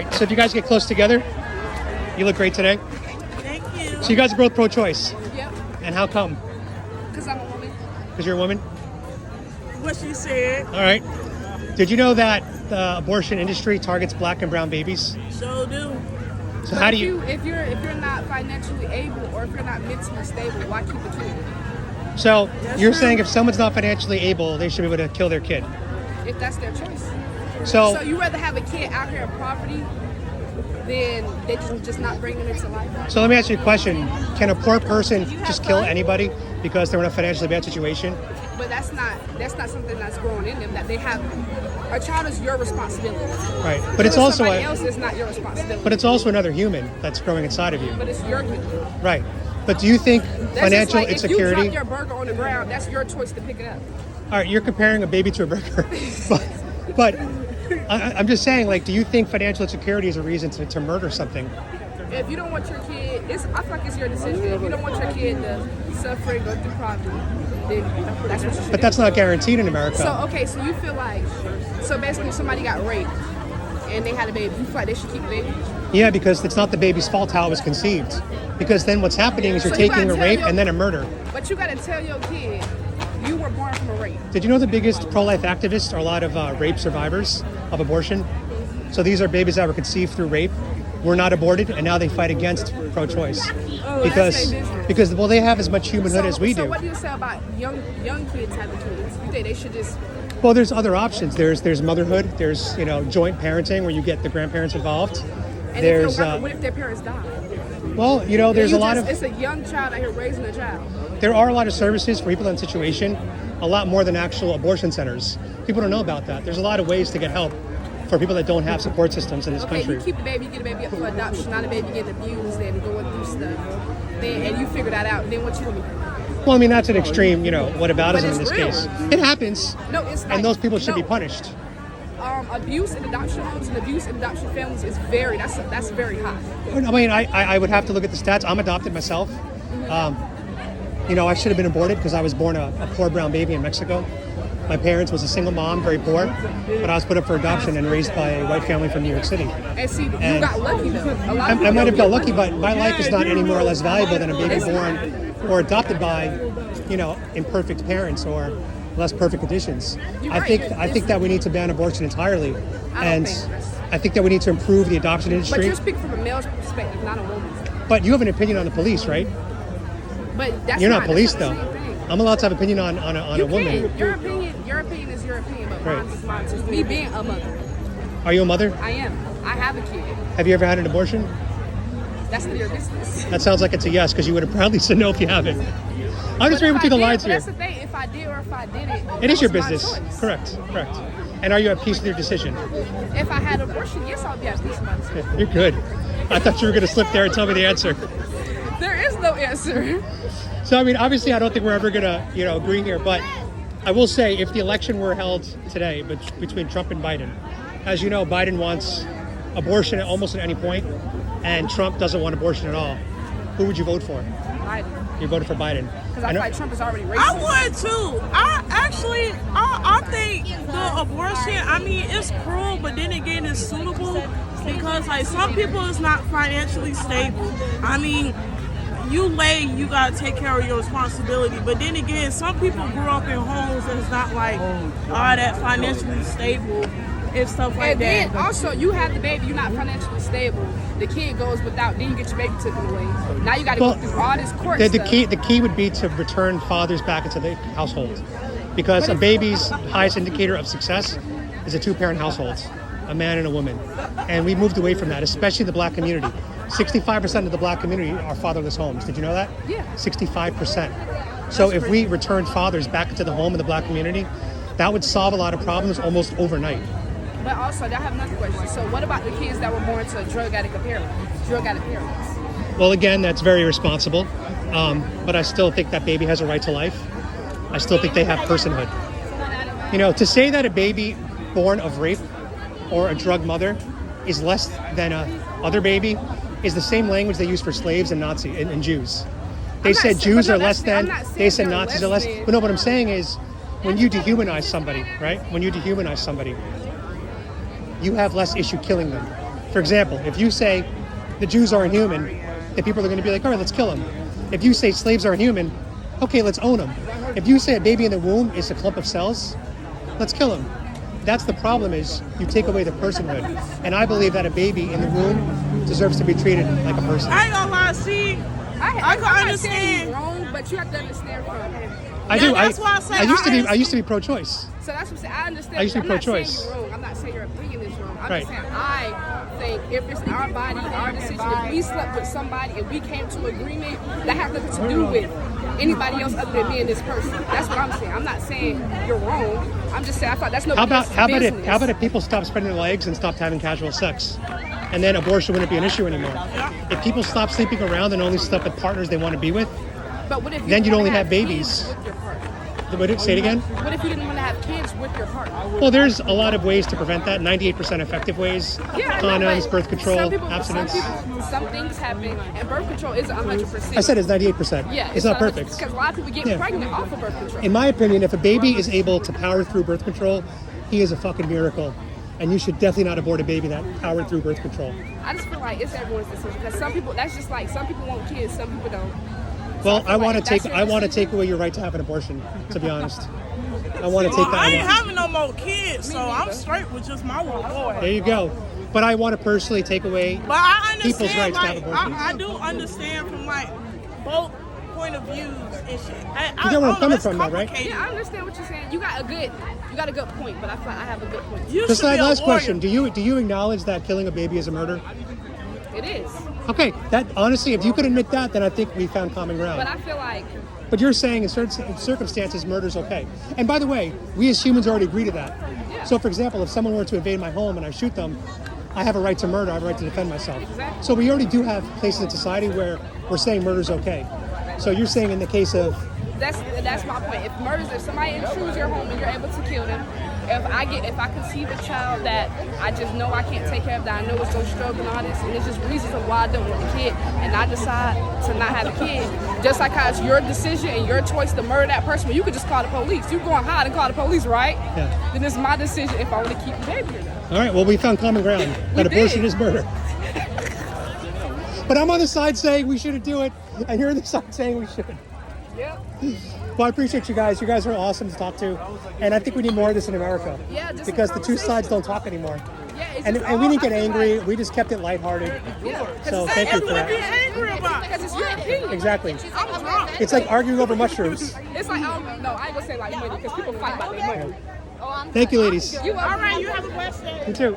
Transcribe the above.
right, so if you guys get close together, you look great today. Thank you. So you guys are both pro-choice. Yep. And how come? Because I'm a woman. Because you're a woman? What she said. All right. Did you know that the abortion industry targets black and brown babies? So do. So how do you... If you're not financially able or if you're not mentally stable, why keep a kid? So That's you're true. saying if someone's not financially able, they should be able to kill their kid. If that's their choice. So you rather have a kid out here in poverty than they just not bring them into life? So let me ask you a question. Can a poor person just kill anybody because they're in a financially bad situation? But that's not something that's growing in them. That they have a child is your responsibility. Right. But it's also somebody else is not your responsibility. But it's also another human that's growing inside of you. But it's your kid. Right. But do you think That's financial just like insecurity? If you drop your burger on the ground, that's your choice to pick it up. All right, you're comparing a baby to a burger. but I'm just saying, like, do you think financial insecurity is a reason to murder something? If you don't want your kid, I feel like it's your decision. If you don't want your kid to suffer and go through poverty, then that's what you should But that's not guaranteed in America. So you feel like, so basically if somebody got raped and they had a baby, you feel like they should keep the baby? Yeah, because it's not the baby's fault how it was conceived. Because then what's happening is you're taking a rape and then a murder. But you got to tell your kid you were born from a rape. Did you know the biggest pro-life activists are a lot of rape survivors of abortion? So these are babies that were conceived through rape, were not aborted, and now they fight against pro-choice. Because they have as much humanhood as we do. So what do you say about young kids having kids? You think they should just... Well, there's other options. There's motherhood. There's joint parenting where you get the grandparents involved. And what if their parents die? Well, there's a lot of... It's a young child out here raising a child. There are a lot of services for people in that situation, a lot more than actual abortion centers. People don't know about that. There's a lot of ways to get help for people that don't have support systems in this country. You keep the baby, you get a baby up for adoption, not a baby getting abused and going through stuff. And you figure that out, and then what you do? Well, I mean, that's an extreme, whataboutism in this real. case. It happens. No, it's not. And those people should be punished. Abuse in adoption homes and abuse in adoption families is that's very high. I mean, I would have to look at the stats. I'm adopted myself. I should have been aborted because I was born a poor brown baby in Mexico. My parents was a single mom, very poor, but I was put up for adoption and raised by a white family from New York City. And see, you got lucky though. I might have got lucky, but my life is not any more or less valuable than a baby born or adopted by, imperfect parents or less perfect conditions. I think that we need to ban abortion entirely, and I think that we need to improve the adoption industry. But you speak from a male's perspective, not a woman's. But you have an opinion on the police, right? But you're not police though. I'm allowed to have an opinion on a woman. Your opinion is your opinion, but mine is mine. Just me being a mother. Are you a mother? I am. I have a kid. Have you ever had an abortion? That's none of your business. That sounds like it's a yes, because you would have probably said no if you haven't. I'm just reading between the lines here. That's the thing. If I did or if I didn't, it is your business. Correct. And are you at peace with your decision? If I had an abortion, yes, I'll be at peace with my decision. You're good. I thought you were going to slip there and tell me the answer. There is no answer. So, I mean, obviously, I don't think we're ever going to, agree here. But I will say, if the election were held today between Trump and Biden, as you know, Biden wants abortion at almost at any point, and Trump doesn't want abortion at all. Who would you vote for? Biden. You voted for Biden. Because I feel like Trump is already racist. I would too. I think the abortion, it's cruel, but then again, it's suitable because like some people is not financially stable. You gotta take care of your responsibility. But then again, some people grew up in homes that's not like that financially stable and stuff like that. And then also, you have the baby, you're not financially stable. The kid goes without, then you get your baby taken away. Now you gotta go through all this court stuff. The key would be to return fathers back into the household. Because a baby's highest indicator of success is a two-parent household, a man and a woman. And we moved away from that, especially the black community. 65% of the black community are fatherless homes. Did you know that? Yeah. 65%. So if we returned fathers back into the home in the black community, that would solve a lot of problems almost overnight. But also, I have another question. So what about the kids that were born to drug addict parents? Well, again, that's very irresponsible. But I still think that baby has a right to life. I still think they have personhood. To say that a baby born of rape or a drug mother is less than a other baby is the same language they use for slaves and Nazis and Jews. They said Jews are less than, they said Nazis are less. But no, what I'm saying is when you dehumanize somebody, right? When you dehumanize somebody, you have less issue killing them For example, if you say the Jews aren't human, then people are going to be like, all right, let's kill them. If you say slaves aren't human, okay, let's own them. If you say a baby in the womb is a clump of cells, let's kill them. That's the problem, is you take away the personhood. And I believe that a baby in the womb deserves to be treated like a person. I ain't gonna lie, see, I can understand. You're wrong, but you have to understand from. I do. That's why I say I used to be pro-choice. So that's what I'm saying. I understand. I used to be I'm not saying pro-choice. you're wrong. I'm not saying your opinion is wrong. I'm Right. just saying I think if it's our body, our decision, if we slept with somebody and we came to agreement, that has nothing to do with anybody else other than me and this person. That's what I'm saying. I'm not saying you're wrong. I'm just saying I thought that's no business. How about if people stopped spreading their legs and stopped having casual sex, and then abortion wouldn't be an issue anymore? If people stop sleeping around and only sleep with partners they want to be with, But what if then you'd only wanna have babies. kids with your partner? Say it again. What if you didn't want to have kids with your partner? Well, there's a lot of ways to prevent that. 98% effective ways: Yeah, I know, condoms, but birth control, some people, abstinence. Some things happen, and birth control isn't 100%. I said it's 98%. Yeah, it's not perfect. Because a lot of people get Yeah. pregnant off of birth control. In my opinion, if a baby is able to power through birth control, he is a fucking miracle. And you should definitely not abort a baby that powered through birth control. I just feel like it's everyone's decision. Because some people, that's just like some people want kids, some people don't. Well, I feel like that's your I want to decision. take away your right to have an abortion. To be honest, I want to take Well, that I away. ain't having no more kids, so I'm straight with just my little boy. There you go. But I want to personally take away. But I People's understand, rights to have like, abortions. I do understand from like both point of views and shit. You get where I'm coming from, though, right? Yeah, I understand what you're saying. You got a good point, but I feel like I have a good point. You Just should be like a last lawyer. question: Do you acknowledge that killing a baby is a murder? It is. Okay, that honestly, if you could admit that, then I think we found common ground. But I feel like But you're saying in certain circumstances, murder's okay. And by the way, we as humans already agree to that. Yeah. So, for example, if someone were to invade my home and I shoot them, I have a right to murder. I have a right to defend myself. Exactly. So we already do have places in society where we're saying murder's okay. So you're saying in the case of that's my point. If somebody intrudes your home and you're able to kill them, if I conceive a child that I just know I can't take care of, that I know it's gonna struggle and all this, and it's just reasons of why I don't want a kid, and I decide to not have a kid, just like how it's your decision and your choice to murder that person, well, you could just call the police. You go and hide and call the police, right? Yeah. Then it's my decision if I want to keep the baby or not. all right, well, we found common ground. That abortion is murder. But I'm on the side saying we shouldn't do it, and you're on the side saying we should. Yep. Well, I appreciate you guys. You guys are awesome to talk to, and I think we need more of this in America. Yeah, just because some the two sides conversation. don't talk anymore. Yeah, it's And just we didn't get I feel angry. like- We just kept it lighthearted. Yeah, 'cause So it's thank you What for to be that. angry about? Because it's your opinion. Exactly. I'm drunk. It's like arguing over mushrooms. It's like, no, I ain't gonna say like money because people fight about their money. Thank you, ladies. You All right, you have a blessed day. You too.